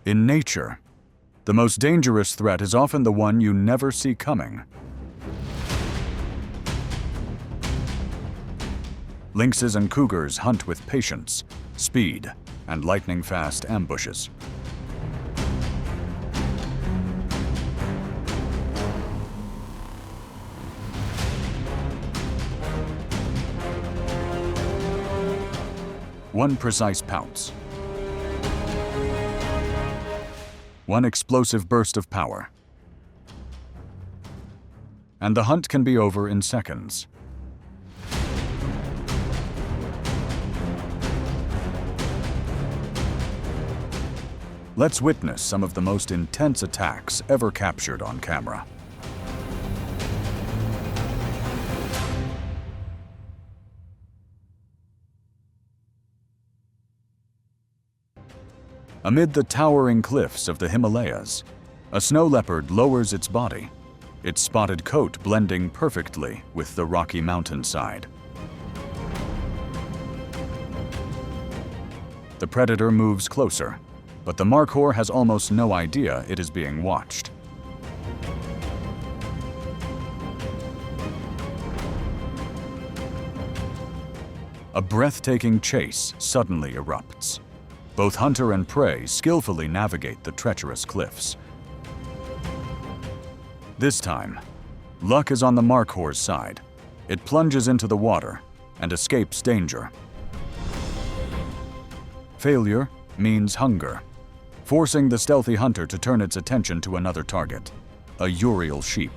In nature, the most dangerous threat is often the one you never see coming. Lynxes and cougars hunt with patience, speed, and lightning-fast ambushes. One precise pounce. One explosive burst of power. And the hunt can be over in seconds. Let's witness some of the most intense attacks ever captured on camera. Amid the towering cliffs of the Himalayas, a snow leopard lowers its body, its spotted coat blending perfectly with the rocky mountainside. The predator moves closer, but the markhor has almost no idea it is being watched. A breathtaking chase suddenly erupts. Both hunter and prey skillfully navigate the treacherous cliffs. This time, luck is on the markhor's side. It plunges into the water and escapes danger. Failure means hunger, forcing the stealthy hunter to turn its attention to another target, a urial sheep.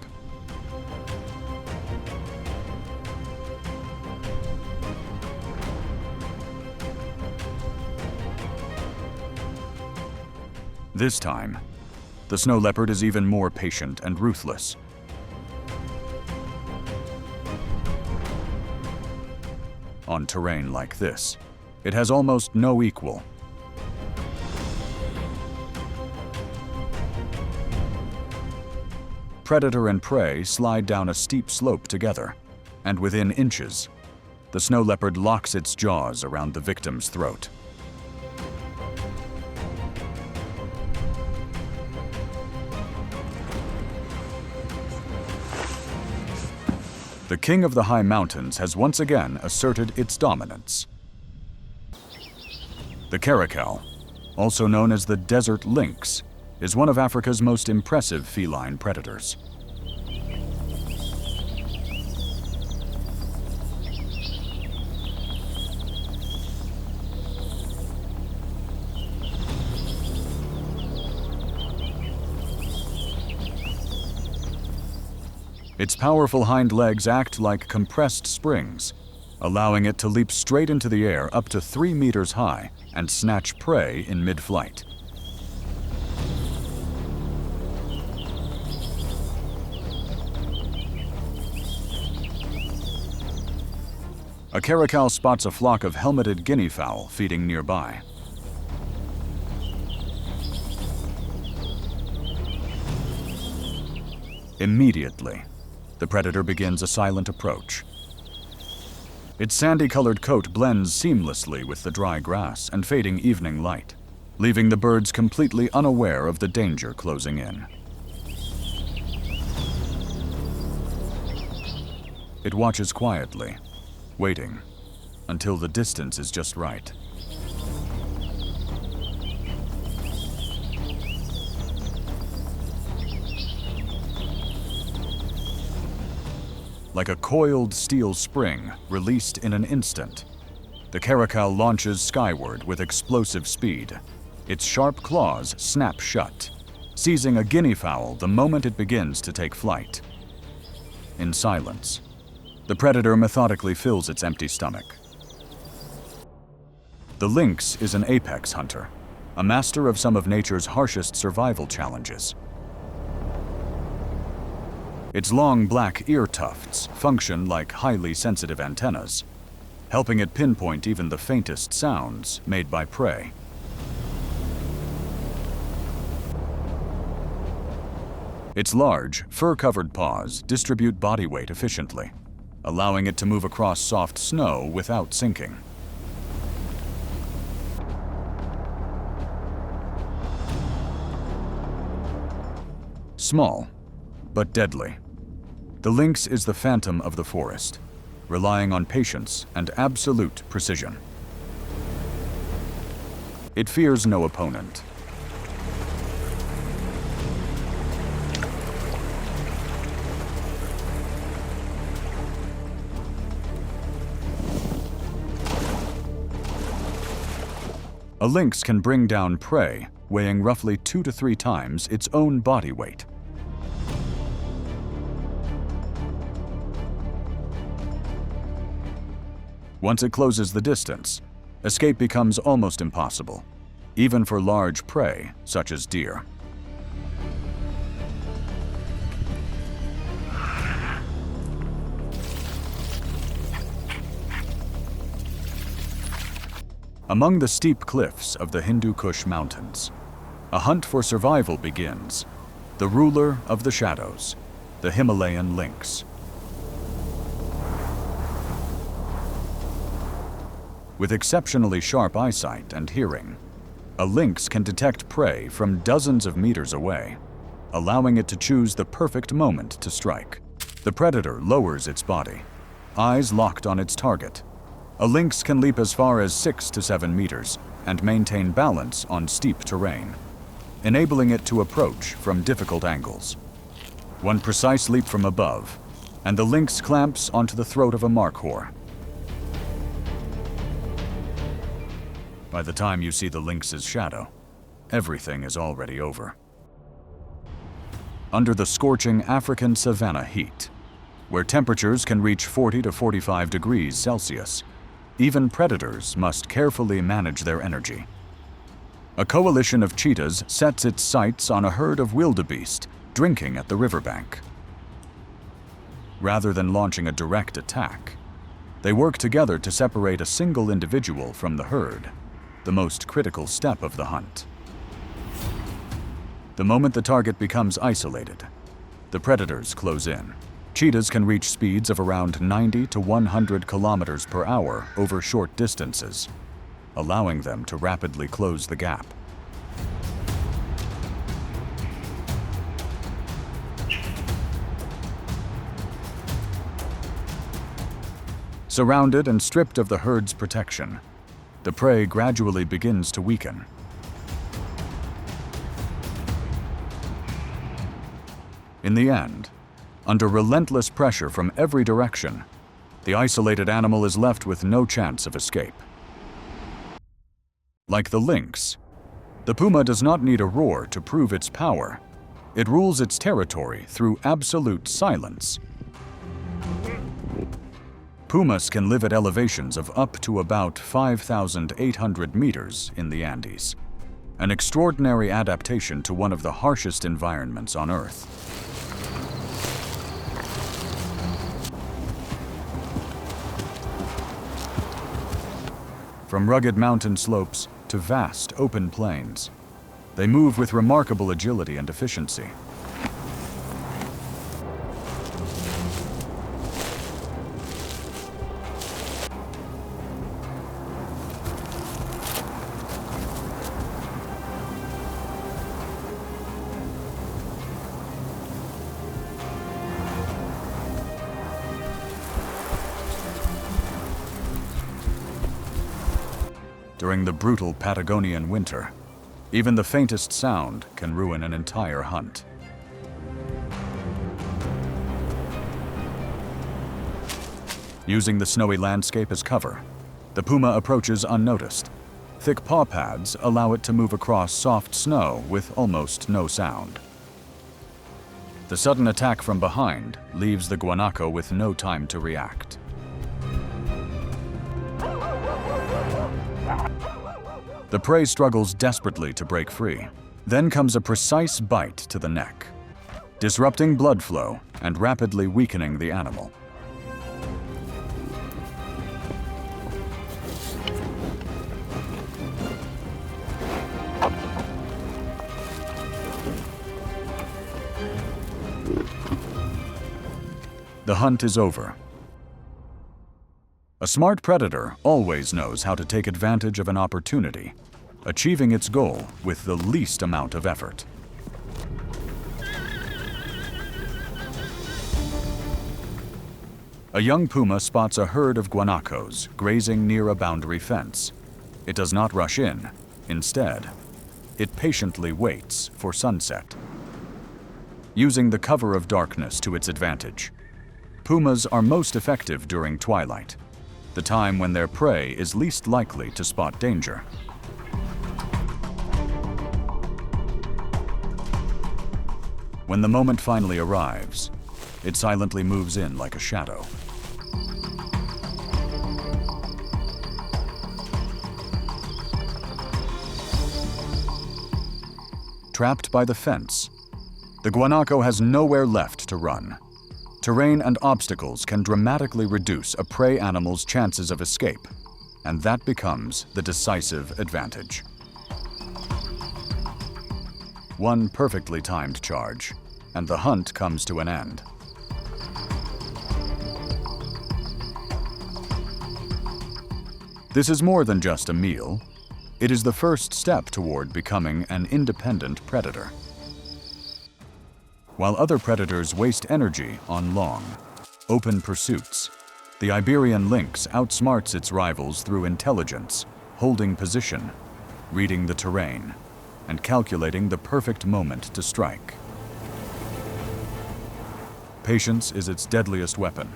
This time, the snow leopard is even more patient and ruthless. On terrain like this, it has almost no equal. Predator and prey slide down a steep slope together, and within inches, the snow leopard locks its jaws around the victim's throat. The king of the high mountains has once again asserted its dominance. The caracal, also known as the desert lynx, is one of Africa's most impressive feline predators. Its powerful hind legs act like compressed springs, allowing it to leap straight into the air up to 3 meters high and snatch prey in mid-flight. A caracal spots a flock of helmeted guinea fowl feeding nearby. Immediately, the predator begins a silent approach. Its sandy-colored coat blends seamlessly with the dry grass and fading evening light, leaving the birds completely unaware of the danger closing in. It watches quietly, waiting until the distance is just right. Like a coiled steel spring released in an instant, the caracal launches skyward with explosive speed. Its sharp claws snap shut, seizing a guinea fowl the moment it begins to take flight. In silence, the predator methodically fills its empty stomach. The lynx is an apex hunter, a master of some of nature's harshest survival challenges. Its long black ear tufts function like highly sensitive antennas, helping it pinpoint even the faintest sounds made by prey. Its large, fur-covered paws distribute body weight efficiently, allowing it to move across soft snow without sinking. Small, but deadly. The lynx is the phantom of the forest, relying on patience and absolute precision. It fears no opponent. A lynx can bring down prey weighing roughly 2 to 3 times its own body weight. Once it closes the distance, escape becomes almost impossible, even for large prey such as deer. Among the steep cliffs of the Hindu Kush Mountains, a hunt for survival begins. The ruler of the shadows, the Himalayan lynx. With exceptionally sharp eyesight and hearing, a lynx can detect prey from dozens of meters away, allowing it to choose the perfect moment to strike. The predator lowers its body, eyes locked on its target. A lynx can leap as far as 6 to 7 meters and maintain balance on steep terrain, enabling it to approach from difficult angles. One precise leap from above, and the lynx clamps onto the throat of a markhor. By the time you see the lynx's shadow, everything is already over. Under the scorching African savanna heat, where temperatures can reach 40 to 45 degrees Celsius, even predators must carefully manage their energy. A coalition of cheetahs sets its sights on a herd of wildebeest drinking at the riverbank. Rather than launching a direct attack, they work together to separate a single individual from the herd, the most critical step of the hunt. The moment the target becomes isolated, the predators close in. Cheetahs can reach speeds of around 90 to 100 kilometers per hour over short distances, allowing them to rapidly close the gap. Surrounded and stripped of the herd's protection, the prey gradually begins to weaken. In the end, under relentless pressure from every direction, the isolated animal is left with no chance of escape. Like the lynx, the puma does not need a roar to prove its power. It rules its territory through absolute silence. Pumas can live at elevations of up to about 5,800 meters in the Andes, an extraordinary adaptation to one of the harshest environments on Earth. From rugged mountain slopes to vast open plains, they move with remarkable agility and efficiency. During the brutal Patagonian winter, even the faintest sound can ruin an entire hunt. Using the snowy landscape as cover, the puma approaches unnoticed. Thick paw pads allow it to move across soft snow with almost no sound. The sudden attack from behind leaves the guanaco with no time to react. The prey struggles desperately to break free. Then comes a precise bite to the neck, disrupting blood flow and rapidly weakening the animal. The hunt is over. A smart predator always knows how to take advantage of an opportunity, achieving its goal with the least amount of effort. A young puma spots a herd of guanacos grazing near a boundary fence. It does not rush in. Instead, it patiently waits for sunset. Using the cover of darkness to its advantage, pumas are most effective during twilight, the time when their prey is least likely to spot danger. When the moment finally arrives, it silently moves in like a shadow. Trapped by the fence, the guanaco has nowhere left to run. Terrain and obstacles can dramatically reduce a prey animal's chances of escape, and that becomes the decisive advantage. One perfectly timed charge, and the hunt comes to an end. This is more than just a meal. It is the first step toward becoming an independent predator. While other predators waste energy on long, open pursuits, the Iberian lynx outsmarts its rivals through intelligence, holding position, reading the terrain, and calculating the perfect moment to strike. Patience is its deadliest weapon.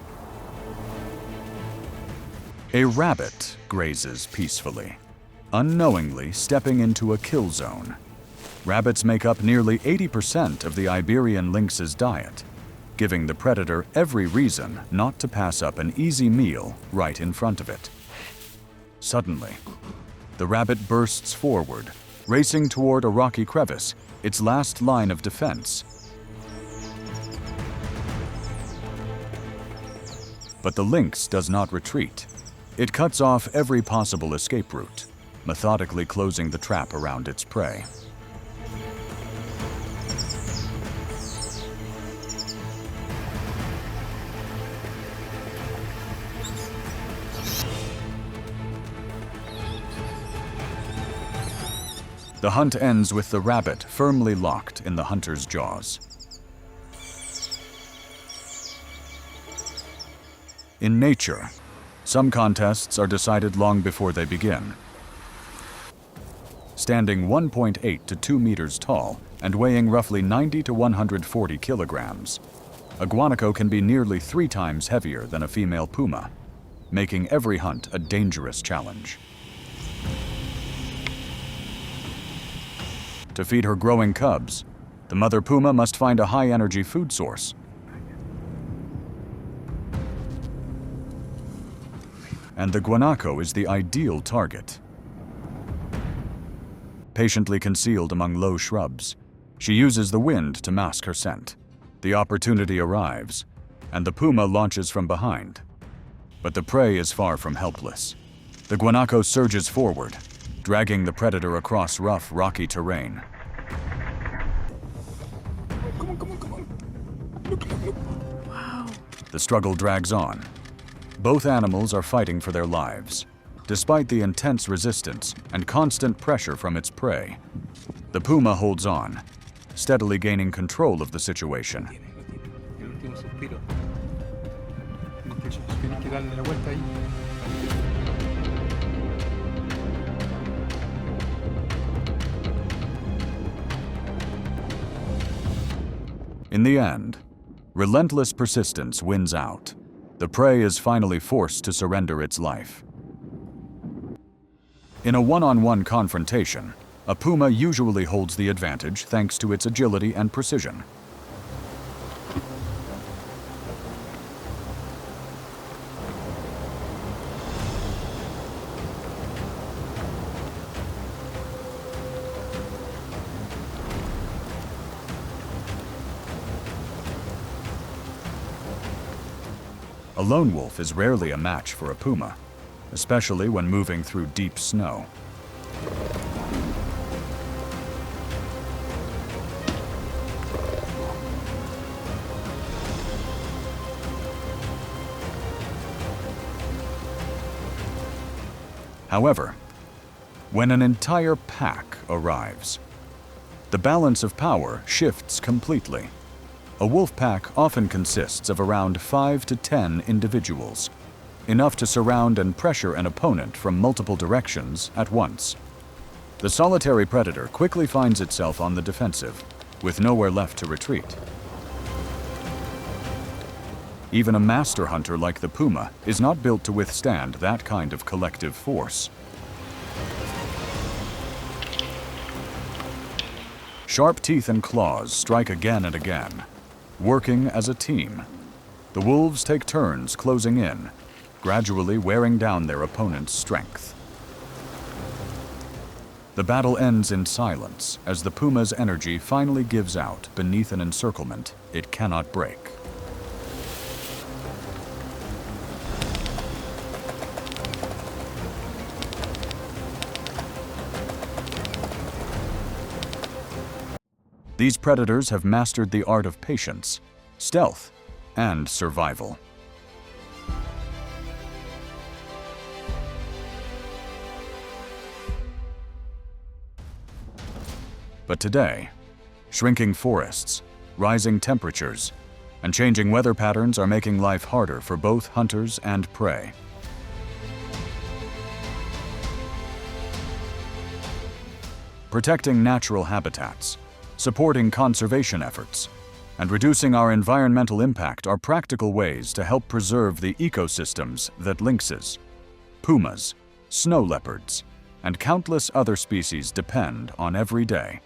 A rabbit grazes peacefully, unknowingly stepping into a kill zone. Rabbits make up nearly 80% of the Iberian lynx's diet, giving the predator every reason not to pass up an easy meal right in front of it. Suddenly, the rabbit bursts forward, racing toward a rocky crevice, its last line of defense. But the lynx does not retreat. It cuts off every possible escape route, methodically closing the trap around its prey. The hunt ends with the rabbit firmly locked in the hunter's jaws. In nature, some contests are decided long before they begin. Standing 1.8 to 2 meters tall and weighing roughly 90 to 140 kilograms, a guanaco can be nearly 3 times heavier than a female puma, making every hunt a dangerous challenge. To feed her growing cubs, the mother puma must find a high-energy food source. And the guanaco is the ideal target. Patiently concealed among low shrubs, she uses the wind to mask her scent. The opportunity arrives, and the puma launches from behind. But the prey is far from helpless. The guanaco surges forward, dragging the predator across rough, rocky terrain. Come on. Look. Wow. The struggle drags on. Both animals are fighting for their lives. Despite the intense resistance and constant pressure from its prey, the puma holds on, steadily gaining control of the situation. In the end, relentless persistence wins out. The prey is finally forced to surrender its life. In a one-on-one confrontation, a puma usually holds the advantage thanks to its agility and precision. A lone wolf is rarely a match for a puma, especially when moving through deep snow. However, when an entire pack arrives, the balance of power shifts completely. A wolf pack often consists of around 5 to 10 individuals, enough to surround and pressure an opponent from multiple directions at once. The solitary predator quickly finds itself on the defensive, with nowhere left to retreat. Even a master hunter like the puma is not built to withstand that kind of collective force. Sharp teeth and claws strike again and again, working as a team. The wolves take turns closing in, gradually wearing down their opponent's strength. The battle ends in silence as the puma's energy finally gives out beneath an encirclement it cannot break. These predators have mastered the art of patience, stealth, and survival. But today, shrinking forests, rising temperatures, and changing weather patterns are making life harder for both hunters and prey. Protecting natural habitats, supporting conservation efforts, and reducing our environmental impact are practical ways to help preserve the ecosystems that lynxes, pumas, snow leopards, and countless other species depend on every day.